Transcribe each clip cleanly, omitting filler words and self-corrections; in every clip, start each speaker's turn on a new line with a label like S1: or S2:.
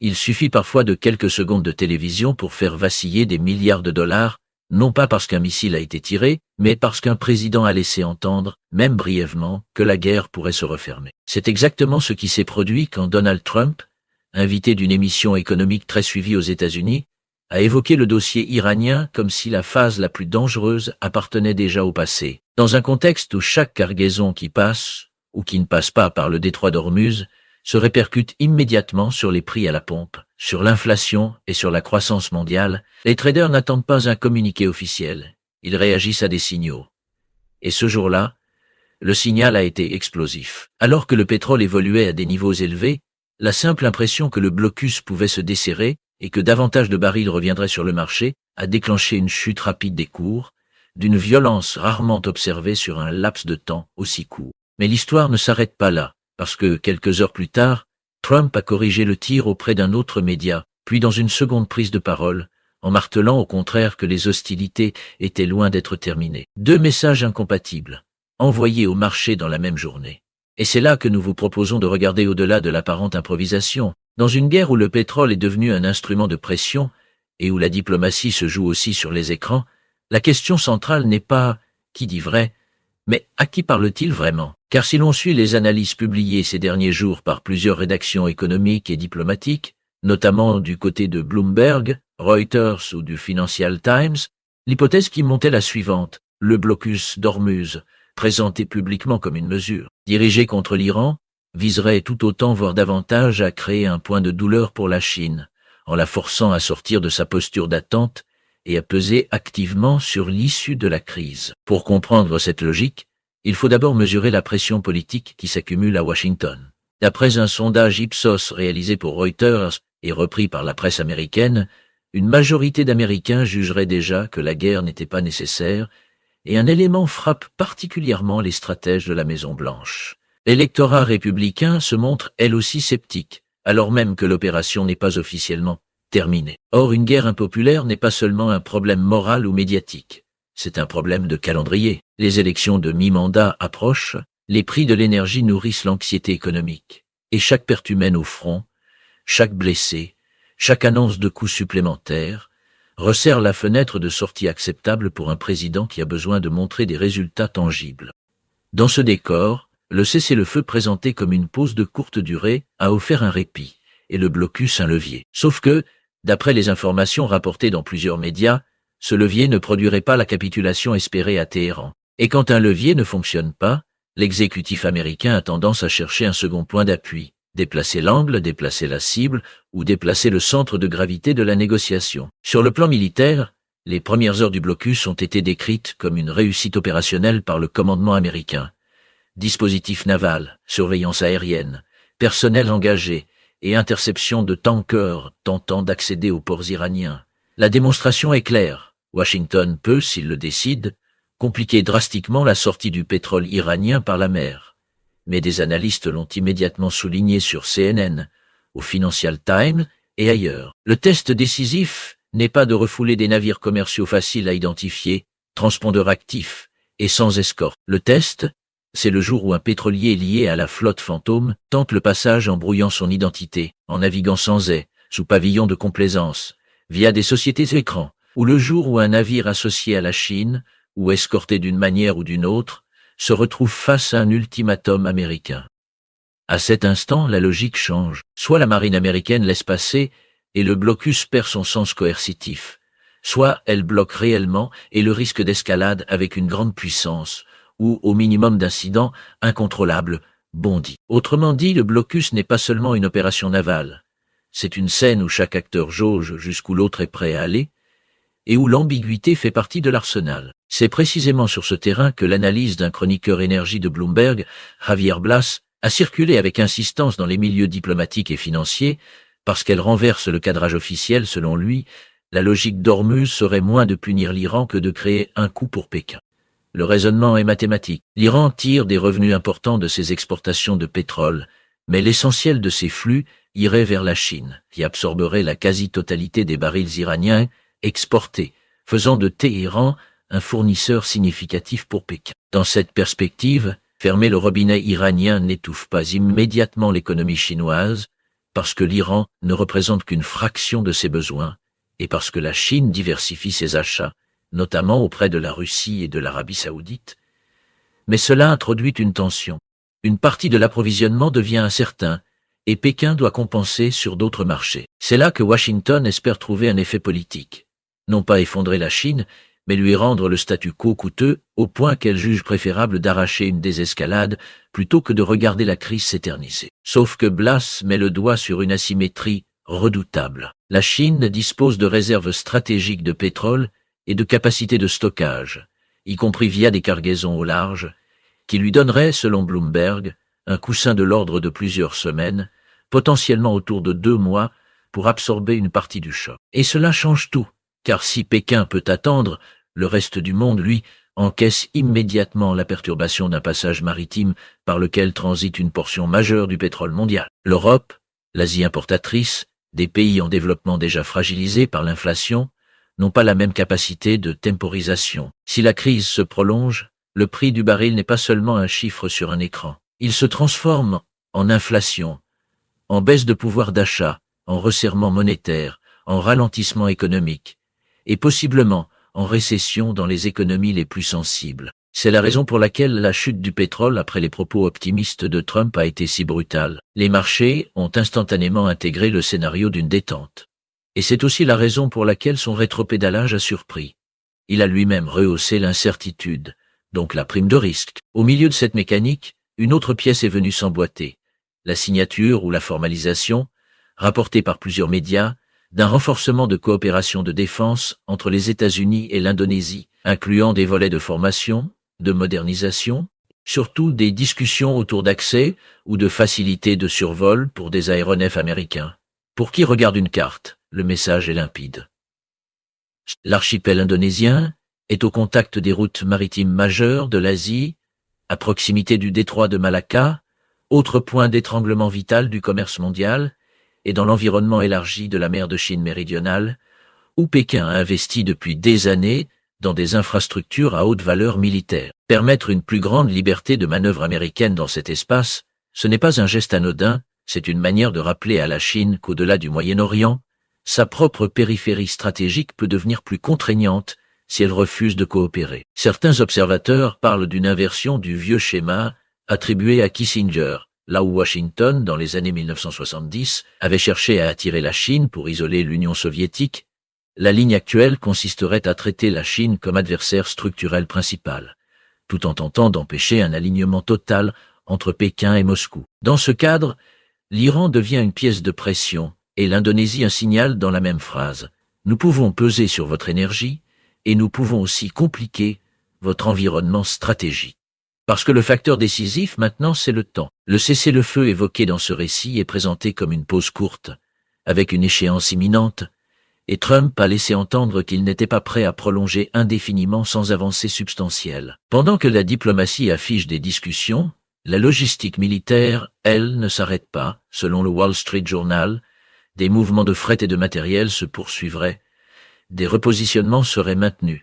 S1: Il suffit parfois de quelques secondes de télévision pour faire vaciller des milliards de dollars, non pas parce qu'un missile a été tiré, mais parce qu'un président a laissé entendre, même brièvement, que la guerre pourrait se refermer. C'est exactement ce qui s'est produit quand Donald Trump, invité d'une émission économique très suivie aux États-Unis, a évoqué le dossier iranien comme si la phase la plus dangereuse appartenait déjà au passé. Dans un contexte où chaque cargaison qui passe, ou qui ne passe pas par le détroit d'Ormuz, se répercute immédiatement sur les prix à la pompe, sur l'inflation et sur la croissance mondiale, les traders n'attendent pas un communiqué officiel, ils réagissent à des signaux. Et ce jour-là, le signal a été explosif. Alors que le pétrole évoluait à des niveaux élevés, la simple impression que le blocus pouvait se desserrer et que davantage de barils reviendraient sur le marché a déclenché une chute rapide des cours, d'une violence rarement observée sur un laps de temps aussi court. Mais l'histoire ne s'arrête pas là, parce que quelques heures plus tard, Trump a corrigé le tir auprès d'un autre média, puis dans une seconde prise de parole, en martelant au contraire que les hostilités étaient loin d'être terminées. Deux messages incompatibles, envoyés au marché dans la même journée. Et c'est là que nous vous proposons de regarder au-delà de l'apparente improvisation. Dans une guerre où le pétrole est devenu un instrument de pression, et où la diplomatie se joue aussi sur les écrans, la question centrale n'est pas « qui dit vrai ?», mais à qui parle-t-il vraiment? Car si l'on suit les analyses publiées ces derniers jours par plusieurs rédactions économiques et diplomatiques, notamment du côté de Bloomberg, Reuters ou du Financial Times, l'hypothèse qui montait la suivante: le blocus d'Ormuz, présenté publiquement comme une mesure dirigée contre l'Iran, viserait tout autant voire davantage à créer un point de douleur pour la Chine, en la forçant à sortir de sa posture d'attente et à peser activement sur l'issue de la crise. Pour comprendre cette logique, il faut d'abord mesurer la pression politique qui s'accumule à Washington. D'après un sondage Ipsos réalisé pour Reuters et repris par la presse américaine, une majorité d'Américains jugerait déjà que la guerre n'était pas nécessaire, et un élément frappe particulièrement les stratèges de la Maison-Blanche. L'électorat républicain se montre elle aussi sceptique, alors même que l'opération n'est pas officiellement terminée. Or, une guerre impopulaire n'est pas seulement un problème moral ou médiatique, c'est un problème de calendrier. Les élections de mi-mandat approchent, les prix de l'énergie nourrissent l'anxiété économique, et chaque perte humaine au front, chaque blessé, chaque annonce de coûts supplémentaires, resserre la fenêtre de sortie acceptable pour un président qui a besoin de montrer des résultats tangibles. Dans ce décor, le cessez-le-feu présenté comme une pause de courte durée a offert un répit, et le blocus un levier. Sauf que, d'après les informations rapportées dans plusieurs médias, ce levier ne produirait pas la capitulation espérée à Téhéran. Et quand un levier ne fonctionne pas, l'exécutif américain a tendance à chercher un second point d'appui, déplacer l'angle, déplacer la cible ou déplacer le centre de gravité de la négociation. Sur le plan militaire, les premières heures du blocus ont été décrites comme une réussite opérationnelle par le commandement américain. Dispositif naval, surveillance aérienne, personnel engagé et interception de tankers tentant d'accéder aux ports iraniens. La démonstration est claire. Washington peut, s'il le décide, compliquer drastiquement la sortie du pétrole iranien par la mer. Mais des analystes l'ont immédiatement souligné sur CNN, au Financial Times et ailleurs. Le test décisif n'est pas de refouler des navires commerciaux faciles à identifier, transpondeurs actifs et sans escorte. Le test, c'est le jour où un pétrolier lié à la flotte fantôme tente le passage en brouillant son identité, en naviguant sans aie, sous pavillon de complaisance, via des sociétés écrans, ou le jour où un navire associé à la Chine, ou escorté d'une manière ou d'une autre, se retrouve face à un ultimatum américain. À cet instant, la logique change. Soit la marine américaine laisse passer et le blocus perd son sens coercitif, soit elle bloque réellement et le risque d'escalade avec une grande puissance, ou au minimum d'incidents incontrôlables, bondit. Autrement dit, le blocus n'est pas seulement une opération navale. C'est une scène où chaque acteur jauge jusqu'où l'autre est prêt à aller, et où l'ambiguïté fait partie de l'arsenal. C'est précisément sur ce terrain que l'analyse d'un chroniqueur énergie de Bloomberg, Javier Blas, a circulé avec insistance dans les milieux diplomatiques et financiers, parce qu'elle renverse le cadrage officiel. Selon lui, la logique d'Ormuz serait moins de punir l'Iran que de créer un coup pour Pékin. Le raisonnement est mathématique. L'Iran tire des revenus importants de ses exportations de pétrole, mais l'essentiel de ces flux irait vers la Chine, qui absorberait la quasi-totalité des barils iraniens exportés, faisant de Téhéran un fournisseur significatif pour Pékin. Dans cette perspective, fermer le robinet iranien n'étouffe pas immédiatement l'économie chinoise, parce que l'Iran ne représente qu'une fraction de ses besoins, et parce que la Chine diversifie ses achats, notamment auprès de la Russie et de l'Arabie saoudite. Mais cela introduit une tension. Une partie de l'approvisionnement devient incertain, et Pékin doit compenser sur d'autres marchés. C'est là que Washington espère trouver un effet politique. Non pas effondrer la Chine, mais lui rendre le statu quo coûteux, au point qu'elle juge préférable d'arracher une désescalade plutôt que de regarder la crise s'éterniser. Sauf que Blas met le doigt sur une asymétrie redoutable. La Chine dispose de réserves stratégiques de pétrole et de capacités de stockage, y compris via des cargaisons au large, qui lui donneraient, selon Bloomberg, un coussin de l'ordre de plusieurs semaines, potentiellement autour de 2 mois, pour absorber une partie du choc. Et cela change tout, car si Pékin peut attendre, le reste du monde, lui, encaisse immédiatement la perturbation d'un passage maritime par lequel transite une portion majeure du pétrole mondial. L'Europe, l'Asie importatrice, des pays en développement déjà fragilisés par l'inflation, n'ont pas la même capacité de temporisation. Si la crise se prolonge, le prix du baril n'est pas seulement un chiffre sur un écran. Il se transforme en inflation, en baisse de pouvoir d'achat, en resserrement monétaire, en ralentissement économique, et possiblement en récession dans les économies les plus sensibles. C'est la raison pour laquelle la chute du pétrole après les propos optimistes de Trump a été si brutale. Les marchés ont instantanément intégré le scénario d'une détente. Et c'est aussi la raison pour laquelle son rétropédalage a surpris. Il a lui-même rehaussé l'incertitude, donc la prime de risque. Au milieu de cette mécanique, une autre pièce est venue s'emboîter. La signature ou la formalisation, rapportée par plusieurs médias, d'un renforcement de coopération de défense entre les États-Unis et l'Indonésie, incluant des volets de formation, de modernisation, surtout des discussions autour d'accès ou de facilité de survol pour des aéronefs américains. Pour qui regarde une carte, le message est limpide. L'archipel indonésien est au contact des routes maritimes majeures de l'Asie, à proximité du détroit de Malacca, autre point d'étranglement vital du commerce mondial, et dans l'environnement élargi de la mer de Chine méridionale, où Pékin a investi depuis des années dans des infrastructures à haute valeur militaire. Permettre une plus grande liberté de manœuvre américaine dans cet espace, ce n'est pas un geste anodin, c'est une manière de rappeler à la Chine qu'au-delà du Moyen-Orient, sa propre périphérie stratégique peut devenir plus contraignante si elle refuse de coopérer. Certains observateurs parlent d'une inversion du vieux schéma attribué à Kissinger, là où Washington, dans les années 1970, avait cherché à attirer la Chine pour isoler l'Union soviétique. La ligne actuelle consisterait à traiter la Chine comme adversaire structurel principal, tout en tentant d'empêcher un alignement total entre Pékin et Moscou. Dans ce cadre, l'Iran devient une pièce de pression, et l'Indonésie un signal dans la même phrase. Nous pouvons peser sur votre énergie, et nous pouvons aussi compliquer votre environnement stratégique. Parce que le facteur décisif maintenant, c'est le temps. Le cessez-le-feu évoqué dans ce récit est présenté comme une pause courte, avec une échéance imminente, et Trump a laissé entendre qu'il n'était pas prêt à prolonger indéfiniment sans avancée substantielle. Pendant que la diplomatie affiche des discussions, la logistique militaire, elle, ne s'arrête pas. Selon le Wall Street Journal, des mouvements de fret et de matériel se poursuivraient, des repositionnements seraient maintenus,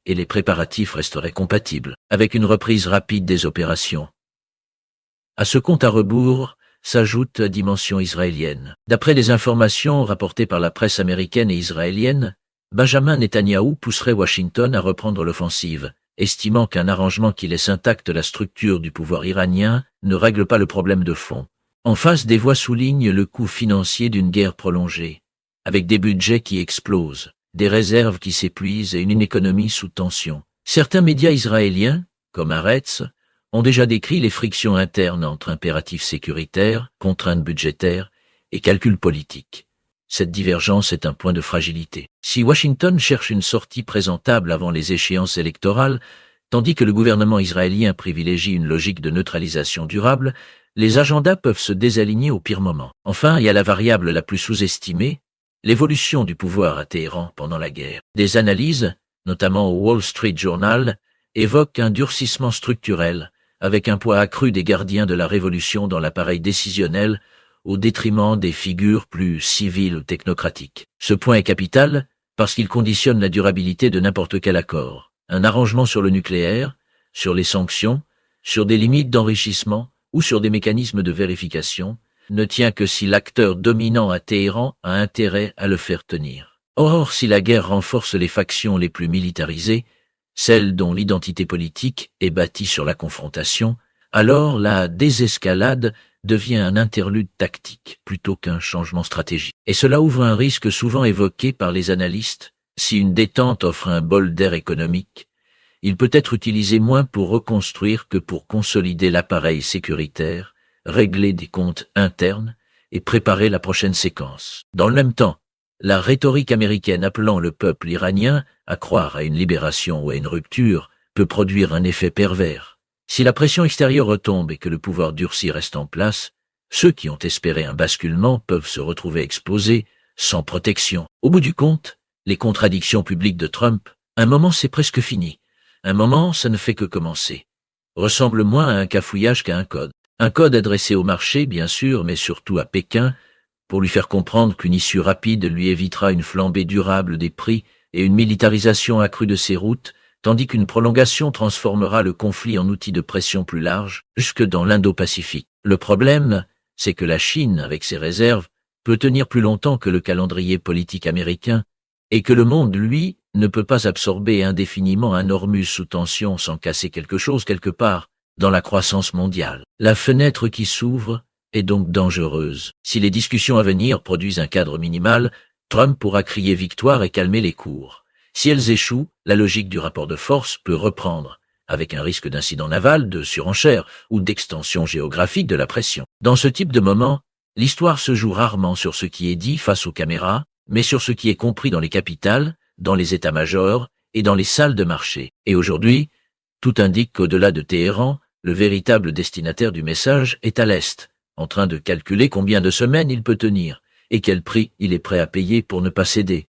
S1: et les préparatifs resteraient compatibles avec une reprise rapide des opérations. À ce compte à rebours s'ajoute la dimension israélienne. D'après les informations rapportées par la presse américaine et israélienne, Benjamin Netanyahou pousserait Washington à reprendre l'offensive, estimant qu'un arrangement qui laisse intacte la structure du pouvoir iranien ne règle pas le problème de fond. En face, des voix soulignent le coût financier d'une guerre prolongée, avec des budgets qui explosent, des réserves qui s'épuisent et une économie sous tension. Certains médias israéliens, comme Haaretz, ont déjà décrit les frictions internes entre impératifs sécuritaires, contraintes budgétaires et calculs politiques. Cette divergence est un point de fragilité. Si Washington cherche une sortie présentable avant les échéances électorales, tandis que le gouvernement israélien privilégie une logique de neutralisation durable, les agendas peuvent se désaligner au pire moment. Enfin, il y a la variable la plus sous-estimée, l'évolution du pouvoir à Téhéran pendant la guerre. Des analyses, notamment au Wall Street Journal, évoquent un durcissement structurel, avec un poids accru des gardiens de la révolution dans l'appareil décisionnel, au détriment des figures plus civiles ou technocratiques. Ce point est capital parce qu'il conditionne la durabilité de n'importe quel accord. Un arrangement sur le nucléaire, sur les sanctions, sur des limites d'enrichissement ou sur des mécanismes de vérification ne tient que si l'acteur dominant à Téhéran a intérêt à le faire tenir. Or, si la guerre renforce les factions les plus militarisées, celles dont l'identité politique est bâtie sur la confrontation, alors la désescalade devient un interlude tactique plutôt qu'un changement stratégique. Et cela ouvre un risque souvent évoqué par les analystes. Si une détente offre un bol d'air économique, il peut être utilisé moins pour reconstruire que pour consolider l'appareil sécuritaire, régler des comptes internes et préparer la prochaine séquence. Dans le même temps, la rhétorique américaine appelant le peuple iranien à croire à une libération ou à une rupture peut produire un effet pervers. Si la pression extérieure retombe et que le pouvoir durci reste en place, ceux qui ont espéré un basculement peuvent se retrouver exposés, sans protection. Au bout du compte, les contradictions publiques de Trump, un moment c'est presque fini. Un moment, ça ne fait que commencer. Ressemble moins à un cafouillage qu'à un code. Un code adressé au marché, bien sûr, mais surtout à Pékin, pour lui faire comprendre qu'une issue rapide lui évitera une flambée durable des prix et une militarisation accrue de ses routes, tandis qu'une prolongation transformera le conflit en outil de pression plus large, jusque dans l'Indo-Pacifique. Le problème, c'est que la Chine, avec ses réserves, peut tenir plus longtemps que le calendrier politique américain, et que le monde, lui, ne peut pas absorber indéfiniment un Hormuz sous tension sans casser quelque chose quelque part dans la croissance mondiale. La fenêtre qui s'ouvre est donc dangereuse. Si les discussions à venir produisent un cadre minimal, Trump pourra crier victoire et calmer les cours. Si elles échouent, la logique du rapport de force peut reprendre, avec un risque d'incident naval, de surenchère ou d'extension géographique de la pression. Dans ce type de moment, l'histoire se joue rarement sur ce qui est dit face aux caméras, mais sur ce qui est compris dans les capitales, dans les états-majors et dans les salles de marché. Et aujourd'hui, tout indique qu'au-delà de Téhéran, le véritable destinataire du message est à l'Est, en train de calculer combien de semaines il peut tenir et quel prix il est prêt à payer pour ne pas céder.